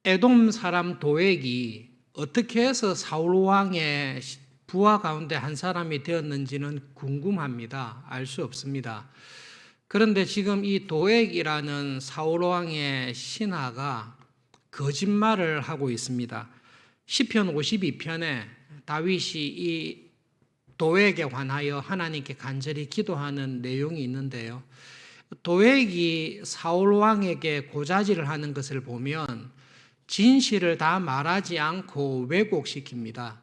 에돔 사람 도액이 어떻게 해서 사울 왕의 부하 가운데 한 사람이 되었는지는 궁금합니다. 알 수 없습니다. 그런데 지금 이 도액이라는 사울 왕의 신하가 거짓말을 하고 있습니다. 시편 52편에 다윗이 이 도액에 관하여 하나님께 간절히 기도하는 내용이 있는데요. 도액이 사울 왕에게 고자질을 하는 것을 보면 진실을 다 말하지 않고 왜곡시킵니다.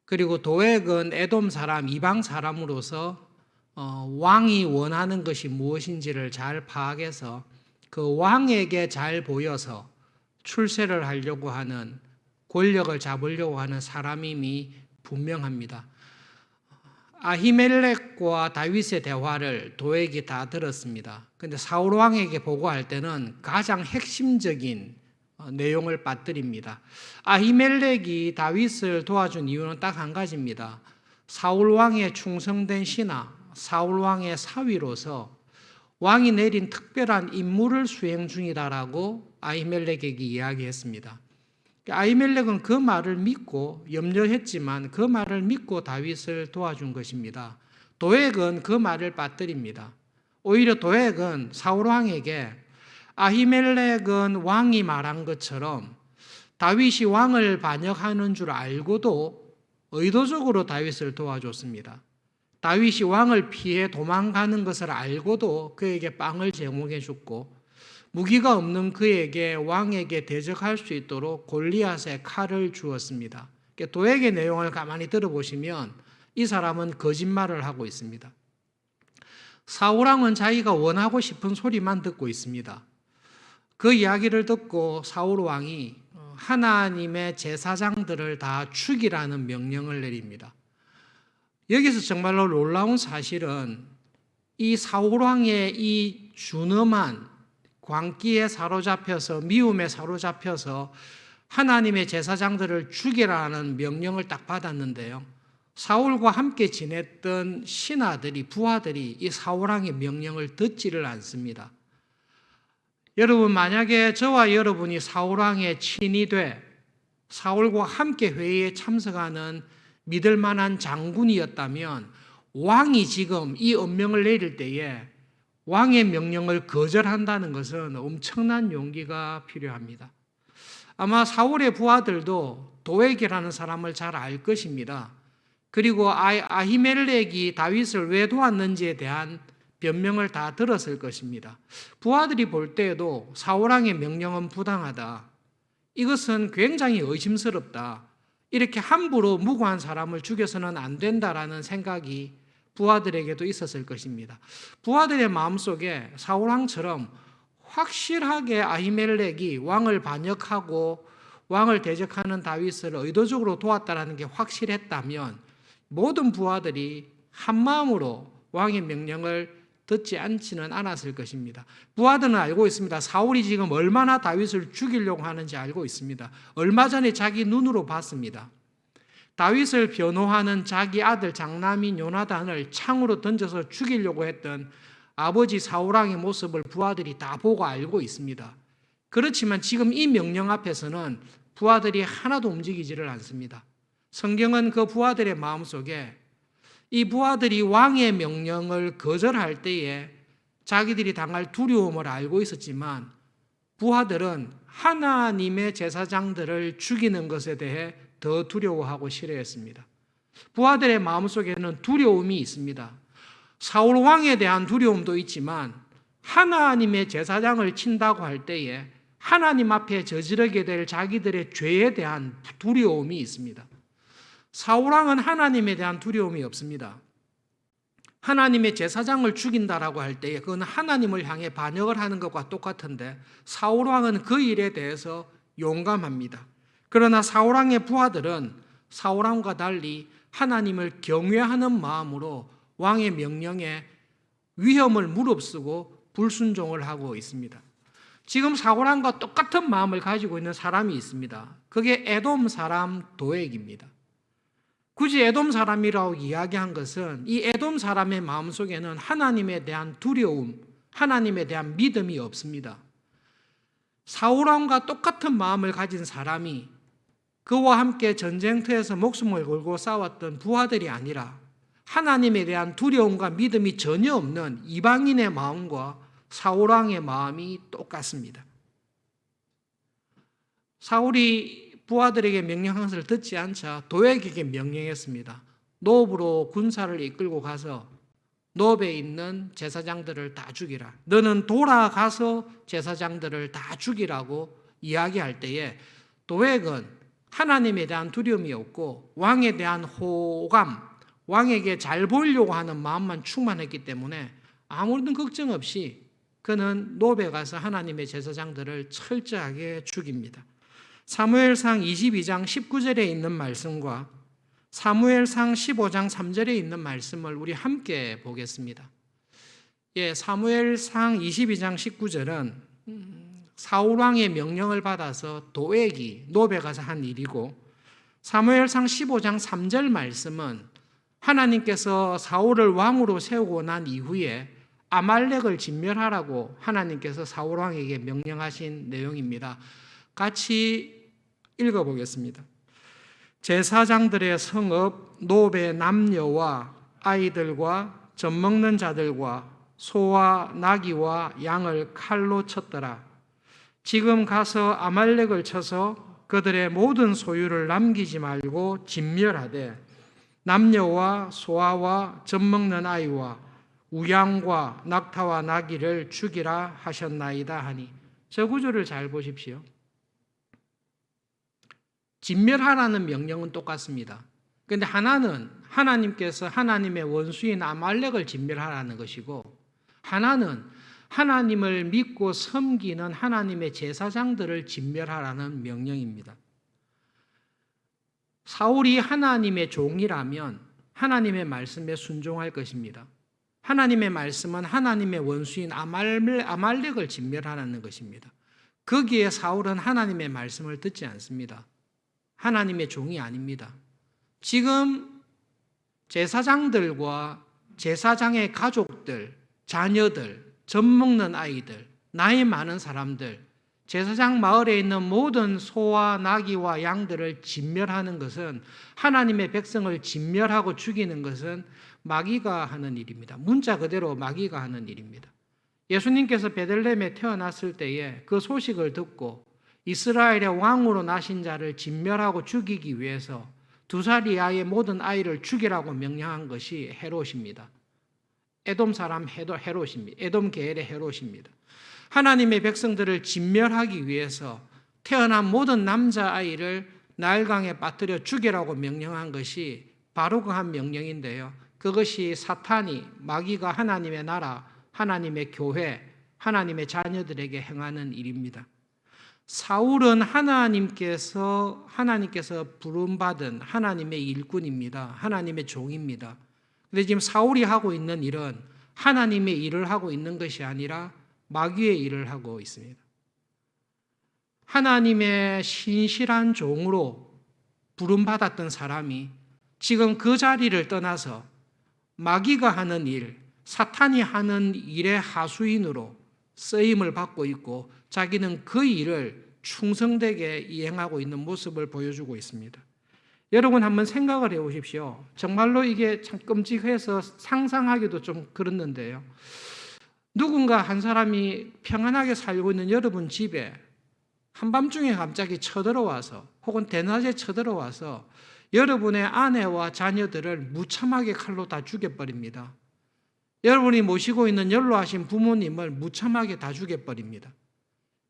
그리고 도액은 에돔 사람, 이방 사람으로서 왕이 원하는 것이 무엇인지를 잘 파악해서 그 왕에게 잘 보여서 출세를 하려고 하는, 권력을 잡으려고 하는 사람임이 분명합니다. 아히멜렉과 다윗의 대화를 도액이 다 들었습니다. 그런데 사울 왕에게 보고할 때는 가장 핵심적인 내용을 빠뜨립니다. 아히멜렉이 다윗을 도와준 이유는 딱 한 가지입니다. 사울 왕의 충성된 신하, 사울 왕의 사위로서 왕이 내린 특별한 임무를 수행 중이다라고 아히멜렉에게 이야기했습니다. 아히멜렉은 그 말을 믿고 염려했지만 그 말을 믿고 다윗을 도와준 것입니다. 도액은 그 말을 빠뜨립니다. 오히려 도액은 사울 왕에게 아히멜렉은 왕이 말한 것처럼 다윗이 왕을 반역하는 줄 알고도 의도적으로 다윗을 도와줬습니다. 다윗이 왕을 피해 도망가는 것을 알고도 그에게 빵을 제공해 줬고 무기가 없는 그에게 왕에게 대적할 수 있도록 골리앗의 칼을 주었습니다. 도액의 내용을 가만히 들어보시면 이 사람은 거짓말을 하고 있습니다. 사울 왕은 자기가 원하고 싶은 소리만 듣고 있습니다. 그 이야기를 듣고 사울 왕이 하나님의 제사장들을 다 죽이라는 명령을 내립니다. 여기서 정말로 놀라운 사실은 이 사울 왕의 이 준엄한 광기에 사로잡혀서 미움에 사로잡혀서 하나님의 제사장들을 죽이라는 명령을 딱 받았는데요. 사울과 함께 지냈던 신하들이, 부하들이 이 사울 왕의 명령을 듣지를 않습니다. 여러분, 만약에 저와 여러분이 사울 왕의 친히 돼 사울과 함께 회의에 참석하는 믿을 만한 장군이었다면 왕이 지금 이 엄명을 내릴 때에 왕의 명령을 거절한다는 것은 엄청난 용기가 필요합니다. 아마 사울의 부하들도 도액이라는 사람을 잘 알 것입니다. 그리고 아히멜렉이 다윗을 왜 도왔는지에 대한 변명을 다 들었을 것입니다. 부하들이 볼 때에도 사울 왕의 명령은 부당하다. 이것은 굉장히 의심스럽다. 이렇게 함부로 무고한 사람을 죽여서는 안 된다라는 생각이 부하들에게도 있었을 것입니다. 부하들의 마음속에 사울 왕처럼 확실하게 아히멜렉이 왕을 반역하고 왕을 대적하는 다윗을 의도적으로 도왔다라는 게 확실했다면 모든 부하들이 한마음으로 왕의 명령을 듣지 않지는 않았을 것입니다. 부하들은 알고 있습니다. 사울이 지금 얼마나 다윗을 죽이려고 하는지 알고 있습니다. 얼마 전에 자기 눈으로 봤습니다. 다윗을 변호하는 자기 아들 장남인 요나단을 창으로 던져서 죽이려고 했던 아버지 사울 왕의 모습을 부하들이 다 보고 알고 있습니다. 그렇지만 지금 이 명령 앞에서는 부하들이 하나도 움직이지를 않습니다. 성경은 그 부하들의 마음속에 이 부하들이 왕의 명령을 거절할 때에 자기들이 당할 두려움을 알고 있었지만 부하들은 하나님의 제사장들을 죽이는 것에 대해 더 두려워하고 싫어했습니다. 부하들의 마음속에는 두려움이 있습니다. 사울 왕에 대한 두려움도 있지만 하나님의 제사장을 친다고 할 때에 하나님 앞에 저지르게 될 자기들의 죄에 대한 두려움이 있습니다. 사울 왕은 하나님에 대한 두려움이 없습니다. 하나님의 제사장을 죽인다라고 할 때에 그건 하나님을 향해 반역을 하는 것과 똑같은데 사울 왕은 그 일에 대해서 용감합니다. 그러나 사울 왕의 부하들은 사울 왕과 달리 하나님을 경외하는 마음으로 왕의 명령에 위험을 무릅쓰고 불순종을 하고 있습니다. 지금 사울 왕과 똑같은 마음을 가지고 있는 사람이 있습니다. 그게 에돔 사람 도액입니다. 굳이 에돔 사람이라고 이야기한 것은 이 에돔 사람의 마음속에는 하나님에 대한 두려움, 하나님에 대한 믿음이 없습니다. 사울왕과 똑같은 마음을 가진 사람이 그와 함께 전쟁터에서 목숨을 걸고 싸웠던 부하들이 아니라 하나님에 대한 두려움과 믿음이 전혀 없는 이방인의 마음과 사울왕의 마음이 똑같습니다. 사울이 부하들에게 명령한 것을 듣지 않자 도액에게 명령했습니다. 노브로 군사를 이끌고 가서 노브에 있는 제사장들을 다 죽이라. 너는 돌아가서 제사장들을 다 죽이라고 이야기할 때에 도액은 하나님에 대한 두려움이 없고 왕에 대한 호감, 왕에게 잘 보이려고 하는 마음만 충만했기 때문에 아무런 걱정 없이 그는 노브에 가서 하나님의 제사장들을 철저하게 죽입니다. 사무엘상 22장 19절에 있는 말씀과 사무엘상 15장 3절에 있는 말씀을 우리 함께 보겠습니다. 사무엘상 22장 19절은 사울왕의 명령을 받아서 도액이 노브에 가서 한 일이고, 사무엘상 15장 3절 말씀은 하나님께서 사울을 왕으로 세우고 난 이후에 아말렉을 진멸하라고 하나님께서 사울왕에게 명령하신 내용입니다. 같이 읽어보겠습니다. 제사장들의 성읍 노브의 남녀와 아이들과 젖먹는 자들과 소와 나귀와 양을 칼로 쳤더라. 지금 가서 아말렉을 쳐서 그들의 모든 소유를 남기지 말고 진멸하되 남녀와 소아와 젖먹는 아이와 우양과 낙타와 나귀를 죽이라 하셨나이다 하니, 저 구절을 잘 보십시오. 진멸하라는 명령은 똑같습니다. 그런데 하나는 하나님께서 하나님의 원수인 아말렉을 진멸하라는 것이고, 하나는 하나님을 믿고 섬기는 하나님의 제사장들을 진멸하라는 명령입니다. 사울이 하나님의 종이라면 하나님의 말씀에 순종할 것입니다. 하나님의 말씀은 하나님의 원수인 아말렉을 진멸하라는 것입니다. 거기에 사울은 하나님의 말씀을 듣지 않습니다. 하나님의 종이 아닙니다. 지금 제사장들과 제사장의 가족들, 자녀들, 젖먹는 아이들, 나이 많은 사람들, 제사장 마을에 있는 모든 소와 나귀와 양들을 진멸하는 것은, 하나님의 백성을 진멸하고 죽이는 것은 마귀가 하는 일입니다. 문자 그대로 마귀가 하는 일입니다. 예수님께서 베들레헴에 태어났을 때에 그 소식을 듣고 이스라엘의 왕으로 나신 자를 진멸하고 죽이기 위해서 2살 이하의 모든 아이를 죽이라고 명령한 것이 헤롯입니다. 에돔 사람 헤롯입니다. 에돔 계열의 헤롯입니다. 하나님의 백성들을 진멸하기 위해서 태어난 모든 남자아이를 나일강에 빠뜨려 죽이라고 명령한 것이 바로 그 한 명령인데요. 그것이 사탄이, 마귀가 하나님의 나라, 하나님의 교회, 하나님의 자녀들에게 행하는 일입니다. 사울은 하나님께서 부름받은 하나님의 일꾼입니다. 하나님의 종입니다. 그런데 지금 사울이 하고 있는 일은 하나님의 일을 하고 있는 것이 아니라 마귀의 일을 하고 있습니다. 하나님의 신실한 종으로 부름받았던 사람이 지금 그 자리를 떠나서 마귀가 하는 일, 사탄이 하는 일의 하수인으로 쓰임을 받고 있고, 자기는 그 일을 충성되게 이행하고 있는 모습을 보여주고 있습니다. 여러분 한번 생각을 해보십시오. 정말로 이게 참 끔찍해서 상상하기도 좀 그렇는데요. 누군가 한 사람이 평안하게 살고 있는 여러분 집에 한밤중에 갑자기 쳐들어와서, 혹은 대낮에 쳐들어와서 여러분의 아내와 자녀들을 무참하게 칼로 다 죽여버립니다. 여러분이 모시고 있는 연로하신 부모님을 무참하게 다 죽여버립니다.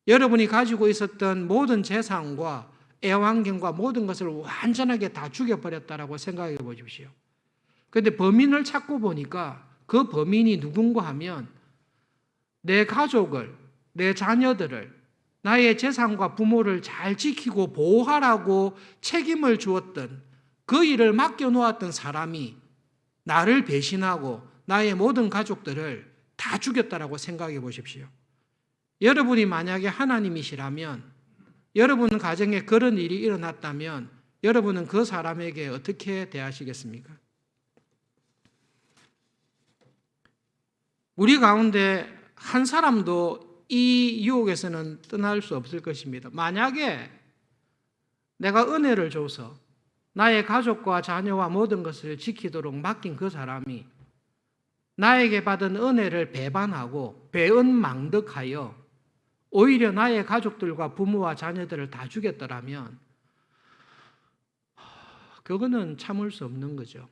여러분이 가지고 있었던 모든 재산과 애완견과 모든 것을 완전하게 다 죽여버렸다라고 생각해 보십시오. 그런데 범인을 찾고 보니까 그 범인이 누군가 하면 내 가족을, 내 자녀들을, 나의 재산과 부모를 잘 지키고 보호하라고 책임을 주었던, 그 일을 맡겨놓았던 사람이 나를 배신하고 나의 모든 가족들을 다 죽였다라고 생각해 보십시오. 여러분이 만약에 하나님이시라면, 여러분 가정에 그런 일이 일어났다면 여러분은 그 사람에게 어떻게 대하시겠습니까? 우리 가운데 한 사람도 이 유혹에서는 떠날 수 없을 것입니다. 만약에 내가 은혜를 줘서 나의 가족과 자녀와 모든 것을 지키도록 맡긴 그 사람이 나에게 받은 은혜를 배반하고 배은망덕하여 오히려 나의 가족들과 부모와 자녀들을 다 죽였더라면 그거는 참을 수 없는 거죠.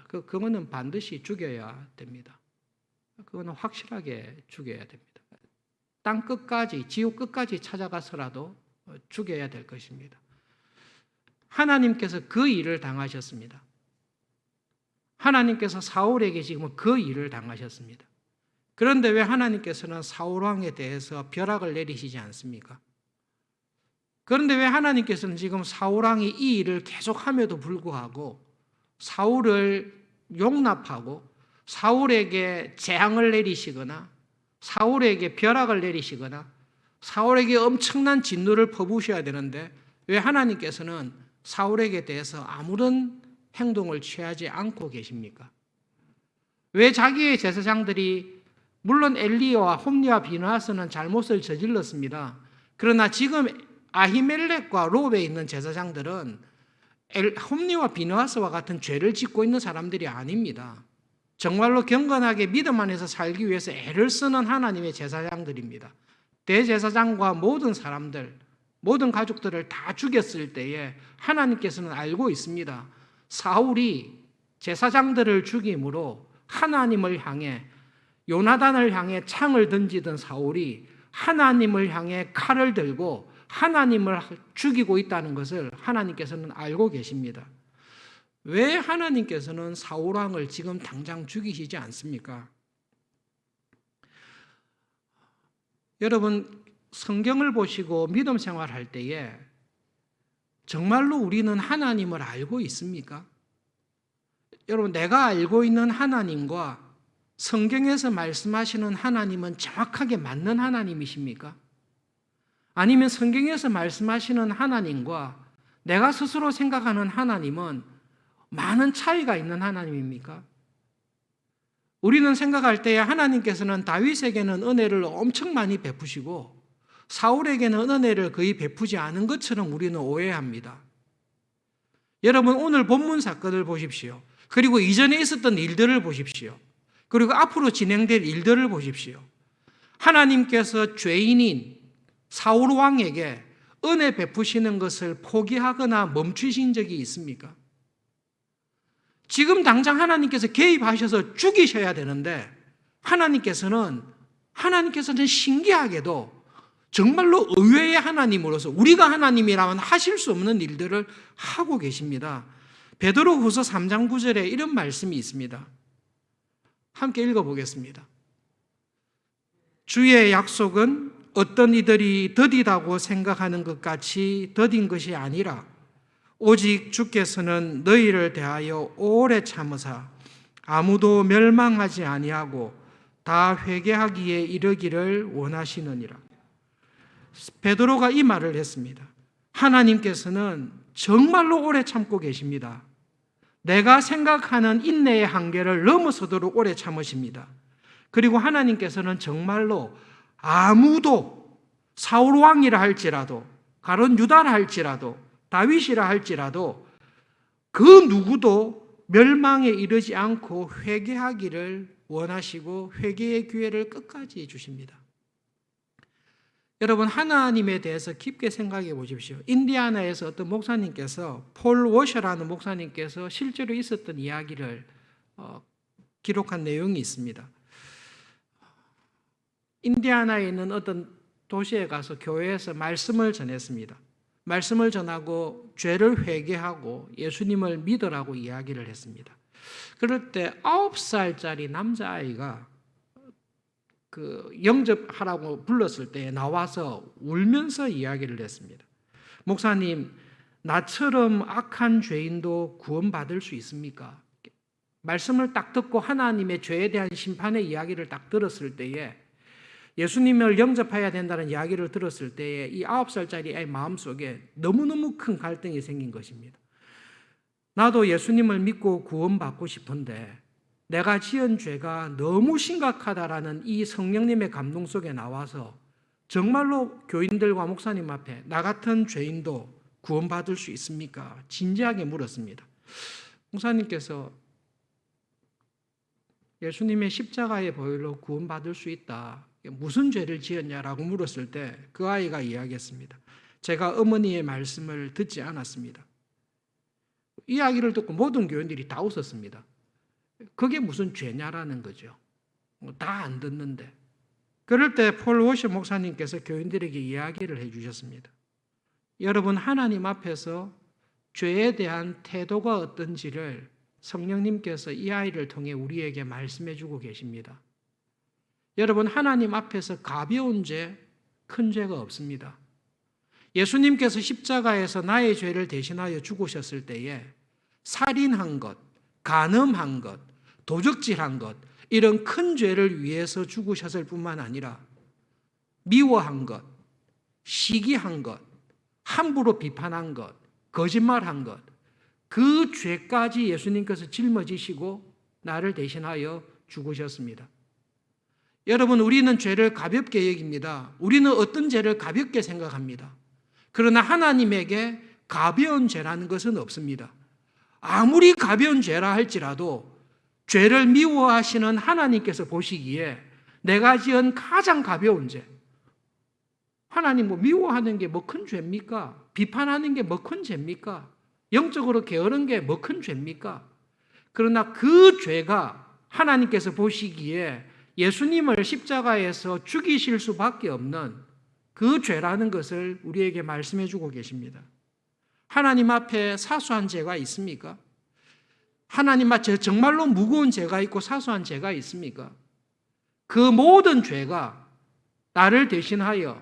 그거는 반드시 죽여야 됩니다. 그거는 확실하게 죽여야 됩니다. 땅 끝까지, 지옥 끝까지 찾아가서라도 죽여야 될 것입니다. 하나님께서 그 일을 당하셨습니다. 하나님께서 사울에게 지금 그 일을 당하셨습니다. 그런데 왜 하나님께서는 사울 왕에 대해서 벼락을 내리시지 않습니까? 그런데 왜 하나님께서는 지금 사울 왕이 이 일을 계속함에도 불구하고 사울을 용납하고 사울에게 재앙을 내리시거나 사울에게 벼락을 내리시거나 사울에게 엄청난 진노를 퍼부으셔야 되는데 왜 하나님께서는 사울에게 대해서 아무런 행동을 취하지 않고 계십니까? 왜 자기의 제사장들이 물론 엘리야와 홈리와 비느하스는 잘못을 저질렀습니다. 그러나 지금 아히멜렉과 롭에 있는 제사장들은 홈리와 비느하스와 같은 죄를 짓고 있는 사람들이 아닙니다. 정말로 경건하게 믿음 안에서 살기 위해서 애를 쓰는 하나님의 제사장들입니다. 대제사장과 모든 사람들, 모든 가족들을 다 죽였을 때에 하나님께서는 알고 있습니다. 사울이 제사장들을 죽임으로 하나님을 향해 요나단을 향해 창을 던지던 사울이 하나님을 향해 칼을 들고 하나님을 죽이고 있다는 것을 하나님께서는 알고 계십니다. 왜 하나님께서는 사울 왕을 지금 당장 죽이시지 않습니까? 여러분, 성경을 보시고 믿음 생활할 때에 정말로 우리는 하나님을 알고 있습니까? 여러분, 내가 알고 있는 하나님과 성경에서 말씀하시는 하나님은 정확하게 맞는 하나님이십니까? 아니면 성경에서 말씀하시는 하나님과 내가 스스로 생각하는 하나님은 많은 차이가 있는 하나님입니까? 우리는 생각할 때 하나님께서는 다윗에게는 은혜를 엄청 많이 베푸시고 사울에게는 은혜를 거의 베푸지 않은 것처럼 우리는 오해합니다. 여러분, 오늘 본문 사건을 보십시오. 그리고 이전에 있었던 일들을 보십시오. 그리고 앞으로 진행될 일들을 보십시오. 하나님께서 죄인인 사울 왕에게 은혜 베푸시는 것을 포기하거나 멈추신 적이 있습니까? 지금 당장 하나님께서 개입하셔서 죽이셔야 되는데 하나님께서는 신기하게도 정말로 의외의 하나님으로서 우리가 하나님이라면 하실 수 없는 일들을 하고 계십니다. 베드로후서 3장 9절에 이런 말씀이 있습니다. 함께 읽어보겠습니다. 주의 약속은 어떤 이들이 더디다고 생각하는 것 같이 더딘 것이 아니라 오직 주께서는 너희를 대하여 오래 참으사 아무도 멸망하지 아니하고 다 회개하기에 이르기를 원하시느니라. 베드로가 이 말을 했습니다. 하나님께서는 정말로 오래 참고 계십니다. 내가 생각하는 인내의 한계를 넘어서도록 오래 참으십니다. 그리고 하나님께서는 정말로 아무도 사울 왕이라 할지라도 가론 유다라 할지라도 다윗이라 할지라도 그 누구도 멸망에 이르지 않고 회개하기를 원하시고 회개의 기회를 끝까지 주십니다. 여러분, 하나님에 대해서 깊게 생각해 보십시오. 인디아나에서 어떤 목사님께서 폴 워셔라는 목사님께서 실제로 있었던 이야기를 기록한 내용이 있습니다. 인디아나에 있는 어떤 도시에 가서 교회에서 말씀을 전했습니다. 말씀을 전하고 죄를 회개하고 예수님을 믿으라고 이야기를 했습니다. 그럴 때 9살짜리 남자아이가 영접하라고 불렀을 때 나와서 울면서 이야기를 했습니다. 목사님, 나처럼 악한 죄인도 구원받을 수 있습니까? 말씀을 딱 듣고 하나님의 죄에 대한 심판의 이야기를 딱 들었을 때에 예수님을 영접해야 된다는 이야기를 들었을 때에 이 9살짜리 아이 마음속에 너무너무 큰 갈등이 생긴 것입니다. 나도 예수님을 믿고 구원받고 싶은데 내가 지은 죄가 너무 심각하다라는 이 성령님의 감동 속에 나와서 정말로 교인들과 목사님 앞에 나 같은 죄인도 구원받을 수 있습니까? 진지하게 물었습니다. 목사님께서 예수님의 십자가의 보혈로 구원받을 수 있다. 무슨 죄를 지었냐라고 물었을 때 그 아이가 이야기했습니다. 제가 어머니의 말씀을 듣지 않았습니다. 이야기를 듣고 모든 교인들이 다 웃었습니다. 그게 무슨 죄냐라는 거죠. 다 안 듣는데. 그럴 때 폴 워셔 목사님께서 교인들에게 이야기를 해주셨습니다. 여러분, 하나님 앞에서 죄에 대한 태도가 어떤지를 성령님께서 이 아이를 통해 우리에게 말씀해 주고 계십니다. 여러분, 하나님 앞에서 가벼운 죄, 큰 죄가 없습니다. 예수님께서 십자가에서 나의 죄를 대신하여 죽으셨을 때에 살인한 것, 간음한 것, 도적질한 것, 이런 큰 죄를 위해서 죽으셨을 뿐만 아니라 미워한 것, 시기한 것, 함부로 비판한 것, 거짓말한 것, 그 죄까지 예수님께서 짊어지시고 나를 대신하여 죽으셨습니다. 여러분, 우리는 죄를 가볍게 여깁니다. 우리는 어떤 죄를 가볍게 생각합니다. 그러나 하나님에게 가벼운 죄라는 것은 없습니다. 아무리 가벼운 죄라 할지라도 죄를 미워하시는 하나님께서 보시기에 내가 지은 가장 가벼운 죄, 하나님 미워하는 게 뭐 큰 죄입니까? 비판하는 게 뭐 큰 죄입니까? 영적으로 게으른 게 뭐 큰 죄입니까? 그러나 그 죄가 하나님께서 보시기에 예수님을 십자가에서 죽이실 수밖에 없는 그 죄라는 것을 우리에게 말씀해 주고 계십니다. 하나님 앞에 사소한 죄가 있습니까? 하나님 앞에 정말로 무거운 죄가 있고 사소한 죄가 있습니까? 그 모든 죄가 나를 대신하여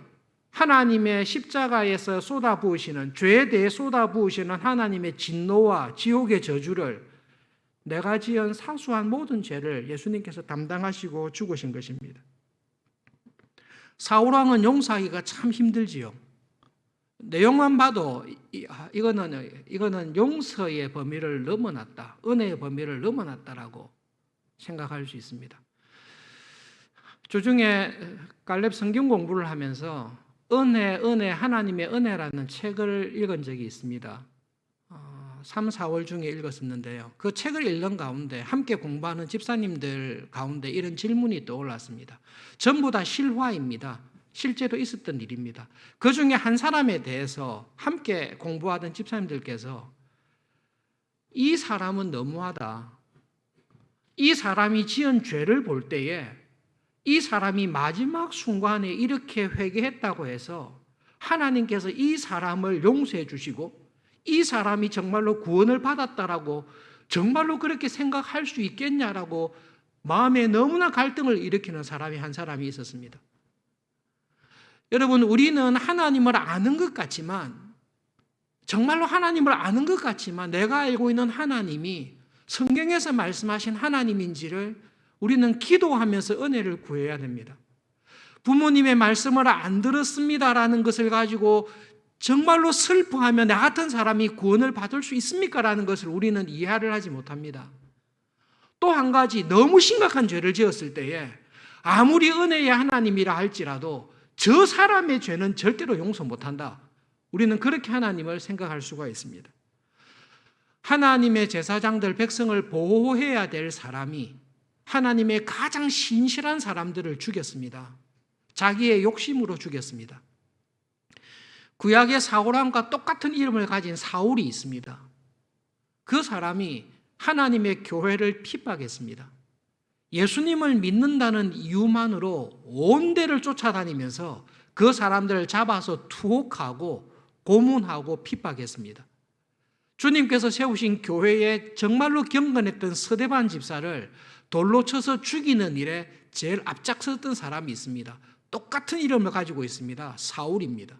하나님의 십자가에서 쏟아부으시는, 죄에 대해 쏟아부으시는 하나님의 진노와 지옥의 저주를, 내가 지은 사소한 모든 죄를 예수님께서 담당하시고 죽으신 것입니다. 사울왕은 용서하기가 참 힘들지요. 내용만 봐도 이거는 용서의 범위를 넘어났다, 은혜의 범위를 넘어났다라고 생각할 수 있습니다. 주중에 갈렙 성경 공부를 하면서 은혜, 하나님의 은혜라는 책을 읽은 적이 있습니다. 3, 4월 중에 읽었었는데요. 그 책을 읽는 가운데 함께 공부하는 집사님들 가운데 이런 질문이 떠올랐습니다. 전부 다 실화입니다. 실제로 있었던 일입니다. 그 중에 한 사람에 대해서 함께 공부하던 집사님들께서 이 사람은 너무하다. 이 사람이 지은 죄를 볼 때에 이 사람이 마지막 순간에 이렇게 회개했다고 해서 하나님께서 이 사람을 용서해 주시고 이 사람이 정말로 구원을 받았다라고 정말로 그렇게 생각할 수 있겠냐라고 마음에 너무나 갈등을 일으키는 사람이 한 사람이 있었습니다. 여러분, 우리는 하나님을 아는 것 같지만, 정말로 하나님을 아는 것 같지만 내가 알고 있는 하나님이 성경에서 말씀하신 하나님인지를 우리는 기도하면서 은혜를 구해야 됩니다. 부모님의 말씀을 안 들었습니다라는 것을 가지고 정말로 슬퍼하며 나 같은 사람이 구원을 받을 수 있습니까? 라는 것을 우리는 이해를 하지 못합니다. 또 한 가지, 너무 심각한 죄를 지었을 때에 아무리 은혜의 하나님이라 할지라도 저 사람의 죄는 절대로 용서 못한다. 우리는 그렇게 하나님을 생각할 수가 있습니다. 하나님의 제사장들, 백성을 보호해야 될 사람이 하나님의 가장 신실한 사람들을 죽였습니다. 자기의 욕심으로 죽였습니다. 구약의 사울왕과 똑같은 이름을 가진 사울이 있습니다. 그 사람이 하나님의 교회를 핍박했습니다. 예수님을 믿는다는 이유만으로 온 데를 쫓아다니면서 그 사람들을 잡아서 투옥하고 고문하고 핍박했습니다. 주님께서 세우신 교회에 정말로 경건했던 서대반 집사를 돌로 쳐서 죽이는 일에 제일 앞장섰던 사람이 있습니다. 똑같은 이름을 가지고 있습니다. 사울입니다.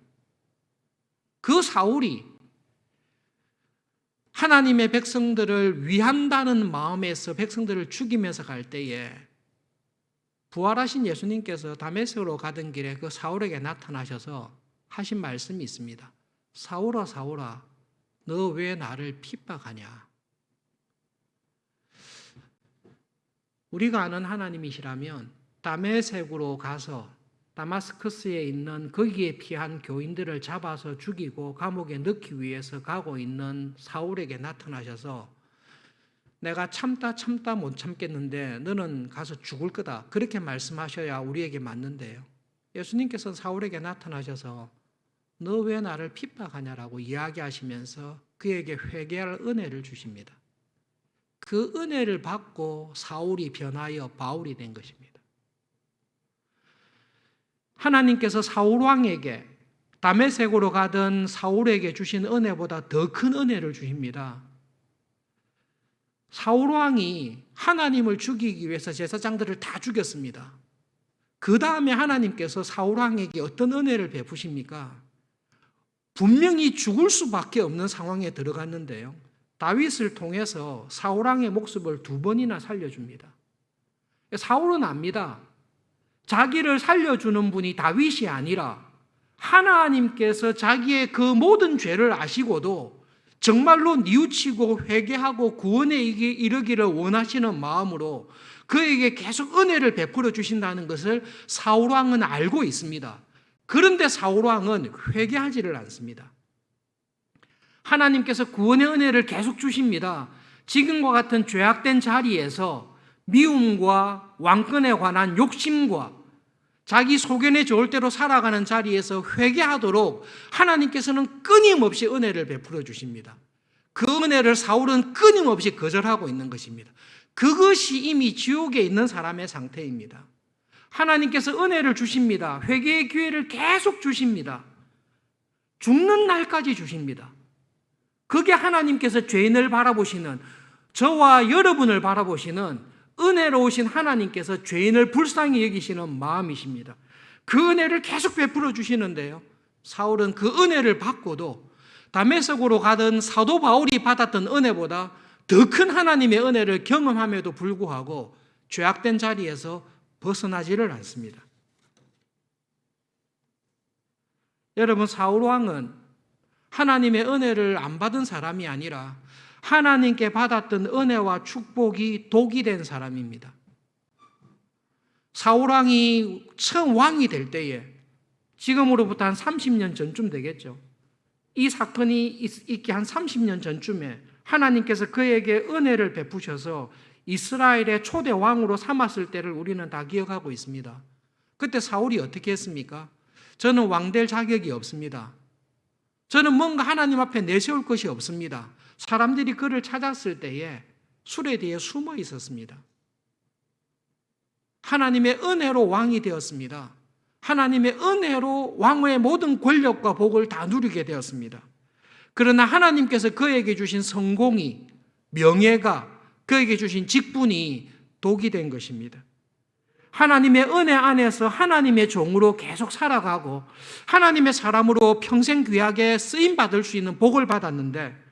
그 사울이 하나님의 백성들을 위한다는 마음에서 백성들을 죽이면서 갈 때에 부활하신 예수님께서 다메섹으로 가던 길에 그 사울에게 나타나셔서 하신 말씀이 있습니다. 사울아, 사울아, 너 왜 나를 핍박하냐? 우리가 아는 하나님이시라면 다메섹으로 가서 다마스커스에 있는 거기에 피한 교인들을 잡아서 죽이고 감옥에 넣기 위해서 가고 있는 사울에게 나타나셔서 내가 참다 못 참겠는데 너는 가서 죽을 거다, 그렇게 말씀하셔야 우리에게 맞는데요. 예수님께서 사울에게 나타나셔서 너 왜 나를 핍박하냐라고 이야기하시면서 그에게 회개할 은혜를 주십니다. 그 은혜를 받고 사울이 변하여 바울이 된 것입니다. 하나님께서 사울 왕에게 다메섹으로 가던 사울에게 주신 은혜보다 더 큰 은혜를 주십니다. 사울 왕이 하나님을 죽이기 위해서 제사장들을 다 죽였습니다. 그 다음에 하나님께서 사울 왕에게 어떤 은혜를 베푸십니까? 분명히 죽을 수밖에 없는 상황에 들어갔는데요, 다윗을 통해서 사울 왕의 목숨을 2번이나 살려줍니다. 사울은 압니다. 자기를 살려주는 분이 다윗이 아니라 하나님께서 자기의 그 모든 죄를 아시고도 정말로 뉘우치고 회개하고 구원에 이르기를 원하시는 마음으로 그에게 계속 은혜를 베풀어 주신다는 것을 사울 왕은 알고 있습니다. 그런데 사울 왕은 회개하지를 않습니다. 하나님께서 구원의 은혜를 계속 주십니다. 지금과 같은 죄악된 자리에서 미움과 왕권에 관한 욕심과 자기 소견에 좋을 대로 살아가는 자리에서 회개하도록 하나님께서는 끊임없이 은혜를 베풀어 주십니다. 그 은혜를 사울은 끊임없이 거절하고 있는 것입니다. 그것이 이미 지옥에 있는 사람의 상태입니다. 하나님께서 은혜를 주십니다. 회개의 기회를 계속 주십니다. 죽는 날까지 주십니다. 그게 하나님께서 죄인을 바라보시는, 저와 여러분을 바라보시는 은혜로우신 하나님께서 죄인을 불쌍히 여기시는 마음이십니다. 그 은혜를 계속 베풀어 주시는데요, 사울은 그 은혜를 받고도 다메섹으로 가던 사도 바울이 받았던 은혜보다 더 큰 하나님의 은혜를 경험함에도 불구하고 죄악된 자리에서 벗어나지를 않습니다. 여러분, 사울 왕은 하나님의 은혜를 안 받은 사람이 아니라 하나님께 받았던 은혜와 축복이 독이 된 사람입니다. 사울 왕이 처음 왕이 될 때에, 지금으로부터 한 30년 전쯤 되겠죠, 이 사건이 있기 한 30년 전쯤에 하나님께서 그에게 은혜를 베푸셔서 이스라엘의 초대 왕으로 삼았을 때를 우리는 다 기억하고 있습니다. 그때 사울이 어떻게 했습니까? 저는 왕 될 자격이 없습니다. 저는 뭔가 하나님 앞에 내세울 것이 없습니다. 사람들이 그를 찾았을 때에 술에 대해 숨어 있었습니다. 하나님의 은혜로 왕이 되었습니다. 하나님의 은혜로 왕의 모든 권력과 복을 다 누리게 되었습니다. 그러나 하나님께서 그에게 주신 성공이, 명예가, 그에게 주신 직분이 독이 된 것입니다. 하나님의 은혜 안에서 하나님의 종으로 계속 살아가고 하나님의 사람으로 평생 귀하게 쓰임받을 수 있는 복을 받았는데,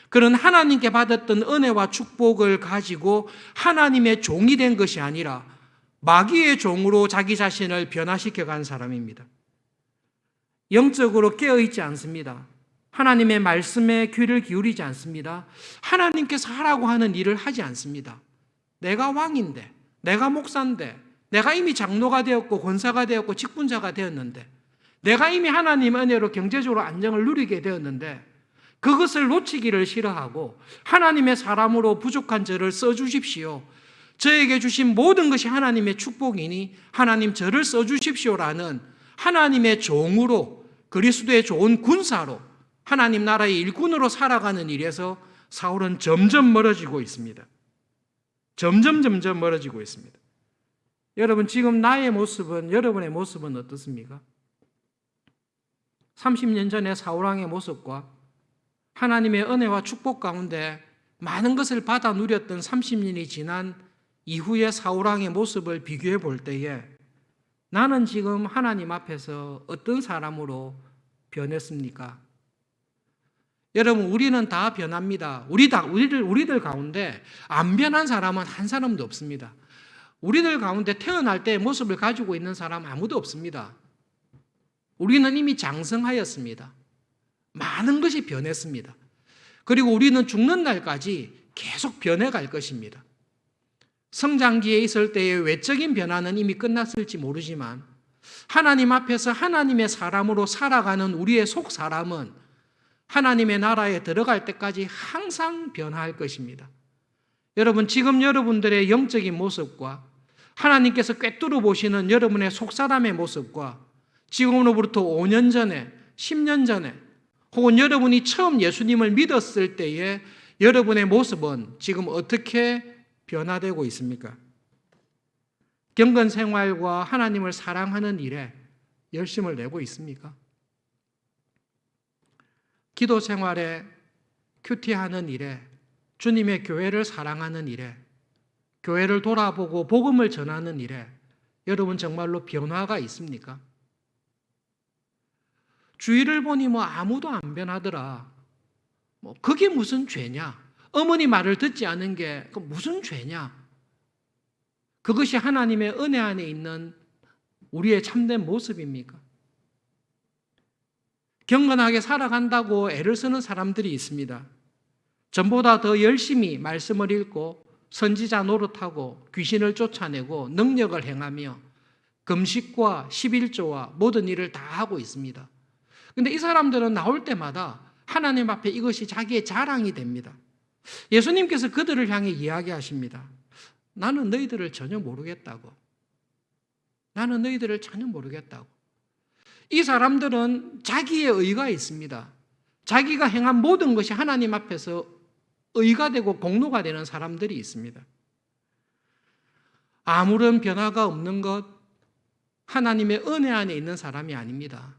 그런 하나님께 받았던 은혜와 축복을 가지고 하나님의 종이 된 것이 아니라 마귀의 종으로 자기 자신을 변화시켜 간 사람입니다. 영적으로 깨어있지 않습니다. 하나님의 말씀에 귀를 기울이지 않습니다. 하나님께서 하라고 하는 일을 하지 않습니다. 내가 왕인데, 내가 목사인데, 내가 이미 장로가 되었고 권사가 되었고 직분자가 되었는데, 내가 이미 하나님의 은혜로 경제적으로 안정을 누리게 되었는데 그것을 놓치기를 싫어하고 하나님의 사람으로 부족한 저를 써주십시오, 저에게 주신 모든 것이 하나님의 축복이니 하나님 저를 써주십시오라는 하나님의 종으로, 그리스도의 좋은 군사로, 하나님 나라의 일꾼으로 살아가는 일에서 사울은 점점 멀어지고 있습니다. 점점 멀어지고 있습니다. 여러분, 지금 나의 모습은, 여러분의 모습은 어떻습니까? 30년 전에 사울왕의 모습과 하나님의 은혜와 축복 가운데 많은 것을 받아 누렸던 30년이 지난 이후의 사울왕의 모습을 비교해 볼 때에 나는 지금 하나님 앞에서 어떤 사람으로 변했습니까? 여러분, 우리는 다 변합니다. 우리들 가운데 안 변한 사람은 한 사람도 없습니다. 우리들 가운데 태어날 때의 모습을 가지고 있는 사람 아무도 없습니다. 우리는 이미 장성하였습니다. 많은 것이 변했습니다. 그리고 우리는 죽는 날까지 계속 변해갈 것입니다. 성장기에 있을 때의 외적인 변화는 이미 끝났을지 모르지만 하나님 앞에서 하나님의 사람으로 살아가는 우리의 속 사람은 하나님의 나라에 들어갈 때까지 항상 변화할 것입니다. 여러분, 지금 여러분들의 영적인 모습과 하나님께서 꿰뚫어 보시는 여러분의 속 사람의 모습과 지금으로부터 5년 전에, 10년 전에 혹은 여러분이 처음 예수님을 믿었을 때의 여러분의 모습은 지금 어떻게 변화되고 있습니까? 경건 생활과 하나님을 사랑하는 일에 열심을 내고 있습니까? 기도 생활에 큐티하는 일에, 주님의 교회를 사랑하는 일에, 교회를 돌아보고 복음을 전하는 일에 여러분 정말로 변화가 있습니까? 주위를 보니 아무도 안 변하더라. 그게 무슨 죄냐? 어머니 말을 듣지 않은 게 무슨 죄냐? 그것이 하나님의 은혜 안에 있는 우리의 참된 모습입니까? 경건하게 살아간다고 애를 쓰는 사람들이 있습니다. 전보다 더 열심히 말씀을 읽고 선지자 노릇하고 귀신을 쫓아내고 능력을 행하며 금식과 11조와 모든 일을 다 하고 있습니다. 그런데 이 사람들은 나올 때마다 하나님 앞에 이것이 자기의 자랑이 됩니다. 예수님께서 그들을 향해 이야기하십니다. 나는 너희들을 전혀 모르겠다고. 나는 너희들을 전혀 모르겠다고. 이 사람들은 자기의 의가 있습니다. 자기가 행한 모든 것이 하나님 앞에서 의가 되고 공로가 되는 사람들이 있습니다. 아무런 변화가 없는 것, 하나님의 은혜 안에 있는 사람이 아닙니다.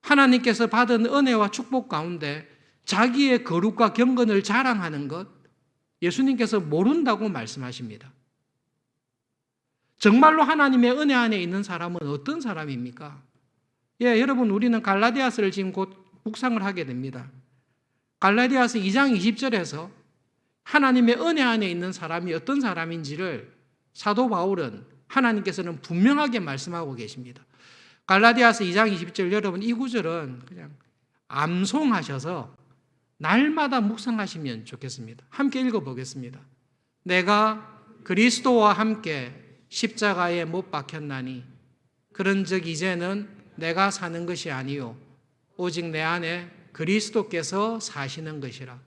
하나님께서 받은 은혜와 축복 가운데 자기의 거룩과 경건을 자랑하는 것, 예수님께서 모른다고 말씀하십니다. 정말로 하나님의 은혜 안에 있는 사람은 어떤 사람입니까? 여러분, 우리는 갈라디아서를 지금 곧 묵상을 하게 됩니다. 갈라디아서 2장 20절에서 하나님의 은혜 안에 있는 사람이 어떤 사람인지를 사도 바울은 하나님께서는 분명하게 말씀하고 계십니다. 갈라디아서 2장 20절, 여러분 이 구절은 그냥 암송하셔서 날마다 묵상하시면 좋겠습니다. 함께 읽어보겠습니다. 내가 그리스도와 함께 십자가에 못 박혔나니 그런즉 이제는 내가 사는 것이 아니요 오직 내 안에 그리스도께서 사시는 것이라.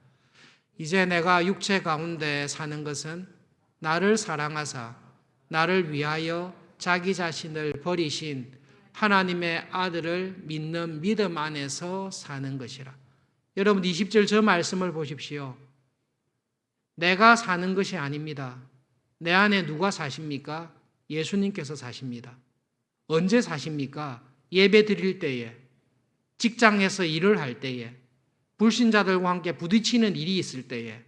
이제 내가 육체 가운데 사는 것은 나를 사랑하사 나를 위하여 자기 자신을 버리신 하나님의 아들을 믿는 믿음 안에서 사는 것이라. 여러분 20절 저 말씀을 보십시오. 내가 사는 것이 아닙니다. 내 안에 누가 사십니까? 예수님께서 사십니다. 언제 사십니까? 예배 드릴 때에, 직장에서 일을 할 때에, 불신자들과 함께 부딪히는 일이 있을 때에,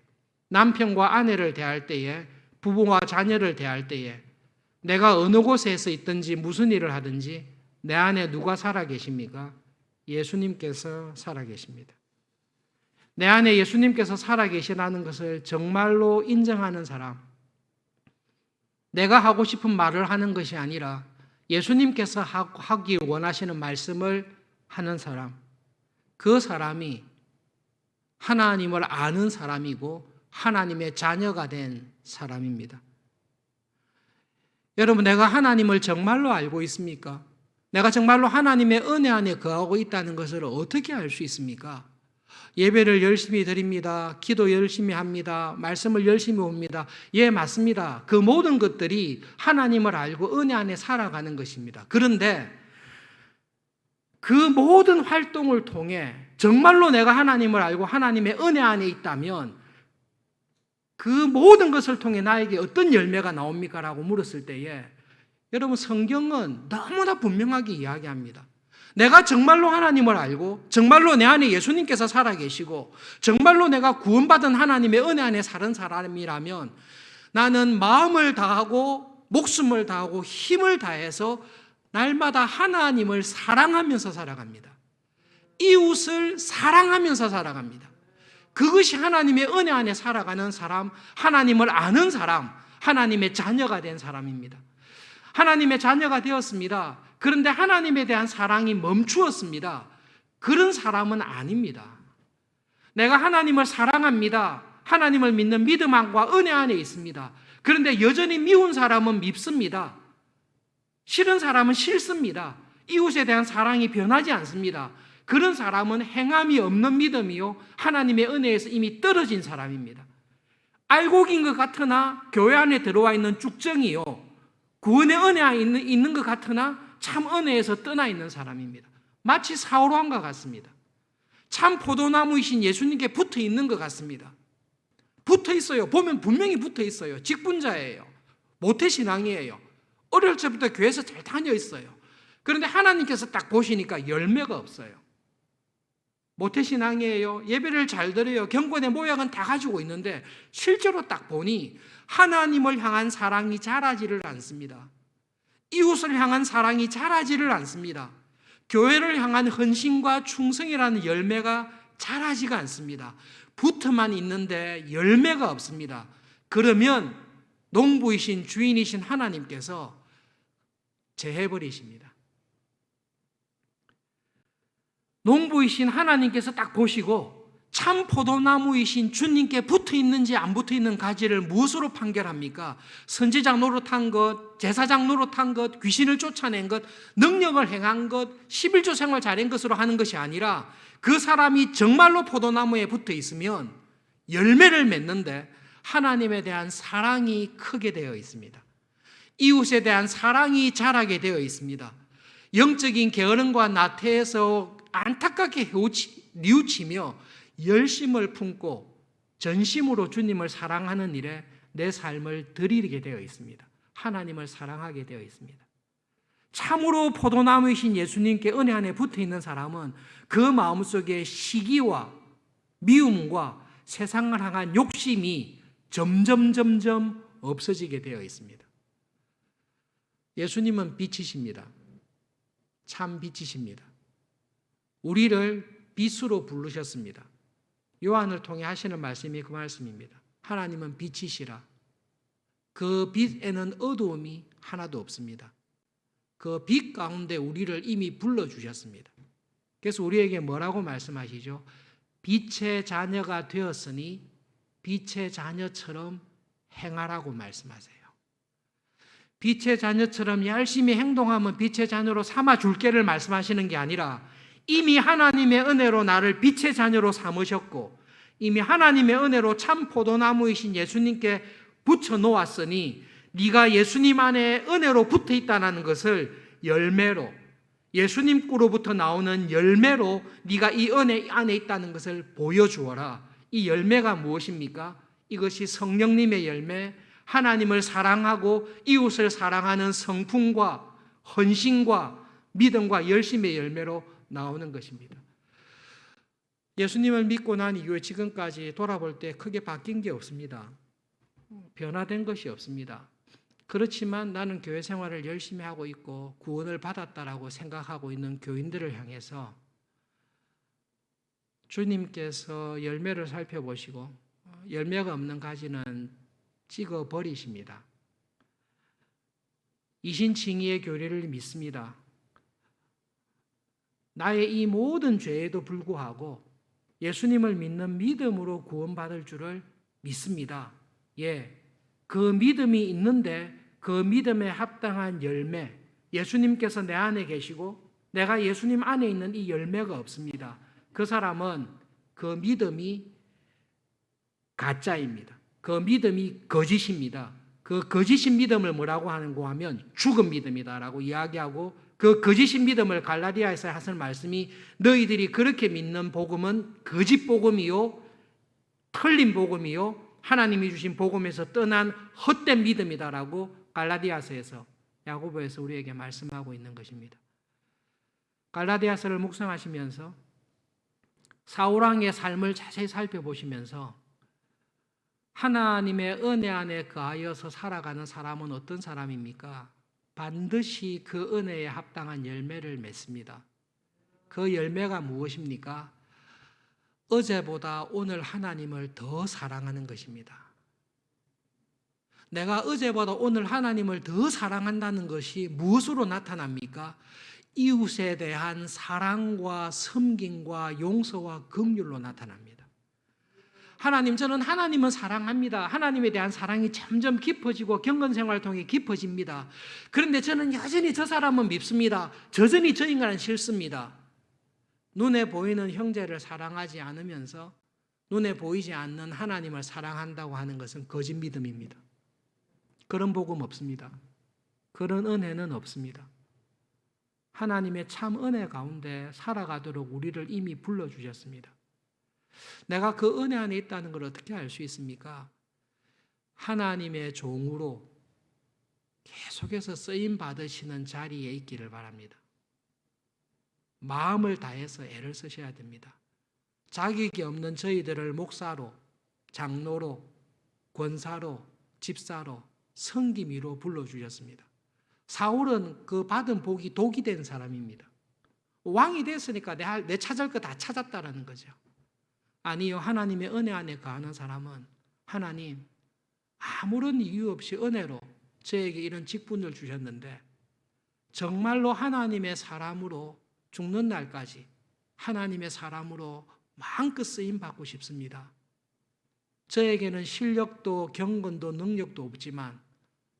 남편과 아내를 대할 때에, 부부와 자녀를 대할 때에, 내가 어느 곳에서 있든지 무슨 일을 하든지 내 안에 누가 살아 계십니까? 예수님께서 살아 계십니다. 내 안에 예수님께서 살아 계시라는 것을 정말로 인정하는 사람, 내가 하고 싶은 말을 하는 것이 아니라 예수님께서 하기 원하시는 말씀을 하는 사람, 그 사람이 하나님을 아는 사람이고 하나님의 자녀가 된 사람입니다. 여러분, 내가 하나님을 정말로 알고 있습니까? 내가 정말로 하나님의 은혜 안에 거하고 있다는 것을 어떻게 알 수 있습니까? 예배를 열심히 드립니다. 기도 열심히 합니다. 말씀을 열심히 봅니다. 예, 맞습니다. 그 모든 것들이 하나님을 알고 은혜 안에 살아가는 것입니다. 그런데 그 모든 활동을 통해 정말로 내가 하나님을 알고 하나님의 은혜 안에 있다면 그 모든 것을 통해 나에게 어떤 열매가 나옵니까? 라고 물었을 때에 여러분, 성경은 너무나 분명하게 이야기합니다. 내가 정말로 하나님을 알고 정말로 내 안에 예수님께서 살아계시고 정말로 내가 구원받은 하나님의 은혜 안에 사는 사람이라면 나는 마음을 다하고 목숨을 다하고 힘을 다해서 날마다 하나님을 사랑하면서 살아갑니다. 이웃을 사랑하면서 살아갑니다. 그것이 하나님의 은혜 안에 살아가는 사람, 하나님을 아는 사람, 하나님의 자녀가 된 사람입니다. 하나님의 자녀가 되었습니다. 그런데 하나님에 대한 사랑이 멈추었습니다. 그런 사람은 아닙니다. 내가 하나님을 사랑합니다. 하나님을 믿는 믿음 안과 은혜 안에 있습니다. 그런데 여전히 미운 사람은 밉습니다. 싫은 사람은 싫습니다. 이웃에 대한 사랑이 변하지 않습니다. 그런 사람은 행함이 없는 믿음이요, 하나님의 은혜에서 이미 떨어진 사람입니다. 알곡인 것 같으나 교회 안에 들어와 있는 쭉정이요, 구원의 은혜가 있는 것 같으나 참 은혜에서 떠나 있는 사람입니다. 마치 사울왕과 같습니다. 참 포도나무이신 예수님께 붙어 있는 것 같습니다. 붙어 있어요. 보면 분명히 붙어 있어요. 직분자예요. 모태신앙이에요. 어릴 적부터 교회에서 잘 다녀 있어요. 그런데 하나님께서 딱 보시니까 열매가 없어요. 모태신앙이에요. 예배를 잘 드려요. 경건의 모양은 다 가지고 있는데 실제로 딱 보니 하나님을 향한 사랑이 자라지를 않습니다. 이웃을 향한 사랑이 자라지를 않습니다. 교회를 향한 헌신과 충성이라는 열매가 자라지가 않습니다. 붙어만 있는데 열매가 없습니다. 그러면 농부이신 주인이신 하나님께서 제해버리십니다. 농부이신 하나님께서 딱 보시고 참 포도나무이신 주님께 붙어 있는지 안 붙어 있는 가지를 무엇으로 판결합니까? 선지자 노릇한 것, 제사장 노릇한 것, 귀신을 쫓아낸 것, 능력을 행한 것, 11조 생활 잘한 것으로 하는 것이 아니라 그 사람이 정말로 포도나무에 붙어 있으면 열매를 맺는데 하나님에 대한 사랑이 크게 되어 있습니다. 이웃에 대한 사랑이 자라게 되어 있습니다. 영적인 게으름과 나태에서 안타깝게 뉘우치며 열심을 품고 전심으로 주님을 사랑하는 일에 내 삶을 드리게 되어 있습니다. 하나님을 사랑하게 되어 있습니다. 참으로 포도나무이신 예수님께 은혜 안에 붙어 있는 사람은 그 마음속에 시기와 미움과 세상을 향한 욕심이 점점 없어지게 되어 있습니다. 예수님은 빛이십니다. 참 빛이십니다. 우리를 빛으로 부르셨습니다. 요한을 통해 하시는 말씀이 그 말씀입니다. 하나님은 빛이시라. 그 빛에는 어두움이 하나도 없습니다. 그 빛 가운데 우리를 이미 불러주셨습니다. 그래서 우리에게 뭐라고 말씀하시죠? 빛의 자녀가 되었으니 빛의 자녀처럼 행하라고 말씀하세요. 빛의 자녀처럼 열심히 행동하면 빛의 자녀로 삼아줄게를 말씀하시는 게 아니라 이미 하나님의 은혜로 나를 빛의 자녀로 삼으셨고 이미 하나님의 은혜로 참 포도나무이신 예수님께 붙여놓았으니 네가 예수님 안에 은혜로 붙어 있다는 것을 열매로, 예수님께로부터 나오는 열매로 네가 이 은혜 안에 있다는 것을 보여주어라. 이 열매가 무엇입니까? 이것이 성령님의 열매, 하나님을 사랑하고 이웃을 사랑하는 성품과 헌신과 믿음과 열심의 열매로 나오는 것입니다. 예수님을 믿고 난 이후에 지금까지 돌아볼 때 크게 바뀐 게 없습니다. 변화된 것이 없습니다. 그렇지만 나는 교회 생활을 열심히 하고 있고 구원을 받았다라고 생각하고 있는 교인들을 향해서 주님께서 열매를 살펴보시고 열매가 없는 가지는 찍어 버리십니다. 이신칭의의 교리를 믿습니다. 나의 이 모든 죄에도 불구하고 예수님을 믿는 믿음으로 구원받을 줄을 믿습니다. 예, 그 믿음이 있는데 그 믿음에 합당한 열매, 예수님께서 내 안에 계시고 내가 예수님 안에 있는 이 열매가 없습니다. 그 사람은 그 믿음이 가짜입니다. 그 믿음이 거짓입니다. 그 거짓인 믿음을 뭐라고 하는고 하면 죽은 믿음이다라고 이야기하고 그 거짓인 믿음을 갈라디아에서 하신 말씀이 너희들이 그렇게 믿는 복음은 거짓 복음이요 틀린 복음이요 하나님이 주신 복음에서 떠난 헛된 믿음이다라고 갈라디아서에서 야고보에서 우리에게 말씀하고 있는 것입니다. 갈라디아서를 묵상하시면서 사울왕의 삶을 자세히 살펴보시면서 하나님의 은혜 안에 거하여서 살아가는 사람은 어떤 사람입니까? 반드시 그 은혜에 합당한 열매를 맺습니다. 그 열매가 무엇입니까? 어제보다 오늘 하나님을 더 사랑하는 것입니다. 내가 어제보다 오늘 하나님을 더 사랑한다는 것이 무엇으로 나타납니까? 이웃에 대한 사랑과 섬김과 용서와 긍휼로 나타납니다. 하나님, 저는 하나님은 사랑합니다. 하나님에 대한 사랑이 점점 깊어지고 경건생활을 통해 깊어집니다. 그런데 저는 여전히 저 사람은 밉습니다. 여전히 저 인간은 싫습니다. 눈에 보이는 형제를 사랑하지 않으면서 눈에 보이지 않는 하나님을 사랑한다고 하는 것은 거짓 믿음입니다. 그런 복음 없습니다. 그런 은혜는 없습니다. 하나님의 참 은혜 가운데 살아가도록 우리를 이미 불러주셨습니다. 내가 그 은혜 안에 있다는 걸 어떻게 알 수 있습니까? 하나님의 종으로 계속해서 쓰임 받으시는 자리에 있기를 바랍니다. 마음을 다해서 애를 쓰셔야 됩니다. 자격이 없는 저희들을 목사로, 장로로, 권사로, 집사로, 성김이로 불러주셨습니다. 사울은 그 받은 복이 독이 된 사람입니다. 왕이 됐으니까 내 찾을 거 다 찾았다라는 거죠. 아니요, 하나님의 은혜 안에 거하는 사람은 하나님 아무런 이유 없이 은혜로 저에게 이런 직분을 주셨는데 정말로 하나님의 사람으로 죽는 날까지 하나님의 사람으로 마음껏 쓰임 받고 싶습니다. 저에게는 실력도 경건도 능력도 없지만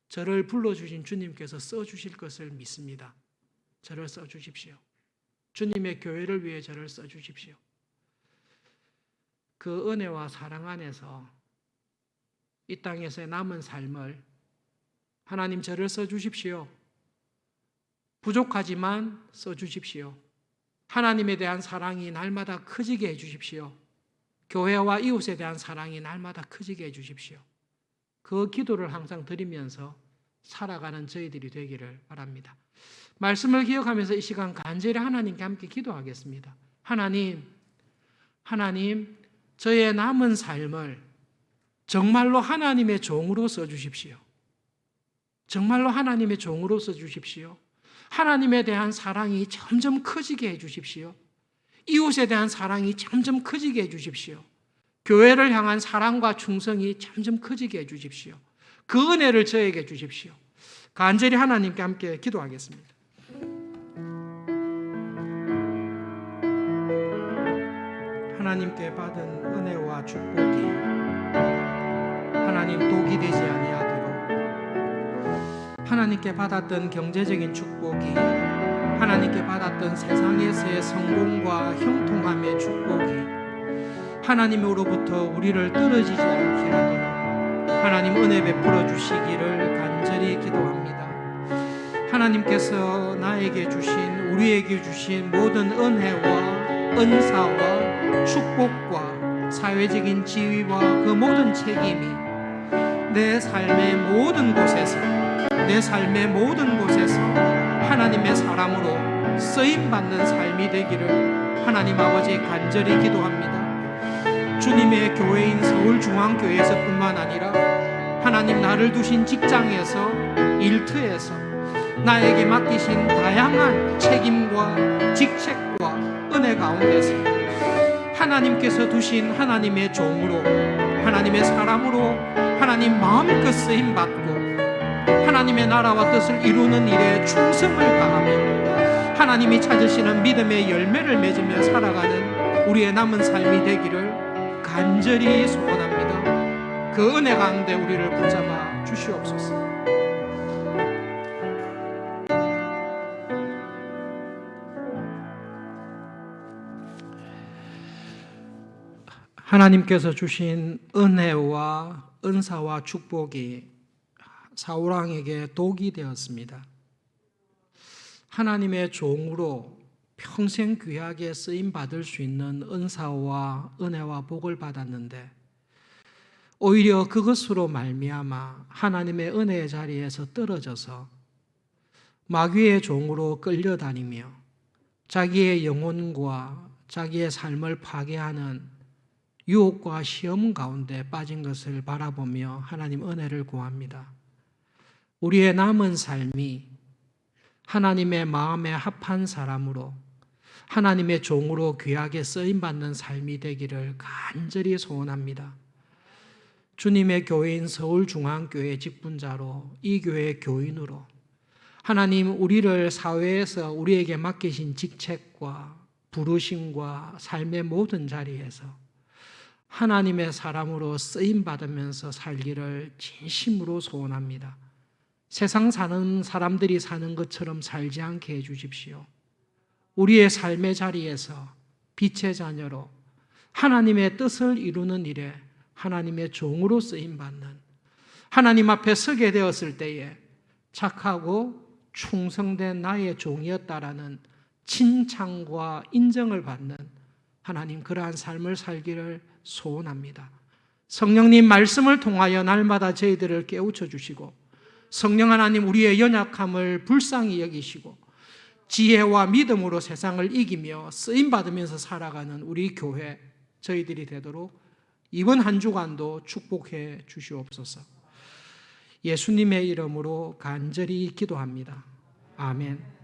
저를 불러주신 주님께서 써주실 것을 믿습니다. 저를 써주십시오. 주님의 교회를 위해 저를 써주십시오. 그 은혜와 사랑 안에서 이 땅에서의 남은 삶을 하나님 저를 써주십시오. 부족하지만 써주십시오. 하나님에 대한 사랑이 날마다 커지게 해주십시오. 교회와 이웃에 대한 사랑이 날마다 커지게 해주십시오. 그 기도를 항상 드리면서 살아가는 저희들이 되기를 바랍니다. 말씀을 기억하면서 이 시간 간절히 하나님께 함께 기도하겠습니다. 하나님, 저의 남은 삶을 정말로 하나님의 종으로 써주십시오. 정말로 하나님의 종으로 써주십시오. 하나님에 대한 사랑이 점점 커지게 해주십시오. 이웃에 대한 사랑이 점점 커지게 해주십시오. 교회를 향한 사랑과 충성이 점점 커지게 해주십시오. 그 은혜를 저에게 주십시오. 간절히 하나님께 함께 기도하겠습니다. 하나님께 받은 은혜와 축복이 하나님 독이 되지 아니하도록, 하나님께 받았던 경제적인 축복이, 하나님께 받았던 세상에서의 성공과 형통함의 축복이 하나님으로부터 우리를 떨어지지 않게 하도록 하나님 은혜 베풀어 주시기를 간절히 기도합니다. 하나님께서 나에게 주신, 우리에게 주신 모든 은혜와 은사와 축복과 사회적인 지위와 그 모든 책임이 내 삶의 모든 곳에서 하나님의 사람으로 쓰임받는 삶이 되기를 하나님 아버지 간절히 기도합니다. 주님의 교회인 서울중앙교회에서 뿐만 아니라 하나님 나를 두신 직장에서, 일터에서 나에게 맡기신 다양한 책임과 직책과 은혜 가운데서 하나님께서 두신 하나님의 종으로, 하나님의 사람으로 하나님 마음껏 쓰임받고 하나님의 나라와 뜻을 이루는 일에 충성을 다하며 하나님이 찾으시는 믿음의 열매를 맺으며 살아가는 우리의 남은 삶이 되기를 간절히 소원합니다. 그 은혜 가운데 우리를 붙잡아 주시옵소서. 하나님께서 주신 은혜와 은사와 축복이 사울왕에게 독이 되었습니다. 하나님의 종으로 평생 귀하게 쓰임 받을 수 있는 은사와 은혜와 복을 받았는데 오히려 그것으로 말미암아 하나님의 은혜의 자리에서 떨어져서 마귀의 종으로 끌려다니며 자기의 영혼과 자기의 삶을 파괴하는 유혹과 시험 가운데 빠진 것을 바라보며 하나님 은혜를 구합니다. 우리의 남은 삶이 하나님의 마음에 합한 사람으로 하나님의 종으로 귀하게 쓰임받는 삶이 되기를 간절히 소원합니다. 주님의 교회인 서울중앙교회 직분자로, 이 교회의 교인으로 하나님 우리를 사회에서 우리에게 맡기신 직책과 부르심과 삶의 모든 자리에서 하나님의 사람으로 쓰임 받으면서 살기를 진심으로 소원합니다. 세상 사는 사람들이 사는 것처럼 살지 않게 해주십시오. 우리의 삶의 자리에서 빛의 자녀로 하나님의 뜻을 이루는 일에 하나님의 종으로 쓰임받는, 하나님 앞에 서게 되었을 때에 착하고 충성된 나의 종이었다라는 칭찬과 인정을 받는 하나님, 그러한 삶을 살기를 소원합니다. 성령님 말씀을 통하여 날마다 저희들을 깨우쳐 주시고, 성령 하나님 우리의 연약함을 불쌍히 여기시고 지혜와 믿음으로 세상을 이기며 쓰임받으면서 살아가는 우리 교회 저희들이 되도록 이번 한 주간도 축복해 주시옵소서. 예수님의 이름으로 간절히 기도합니다. 아멘.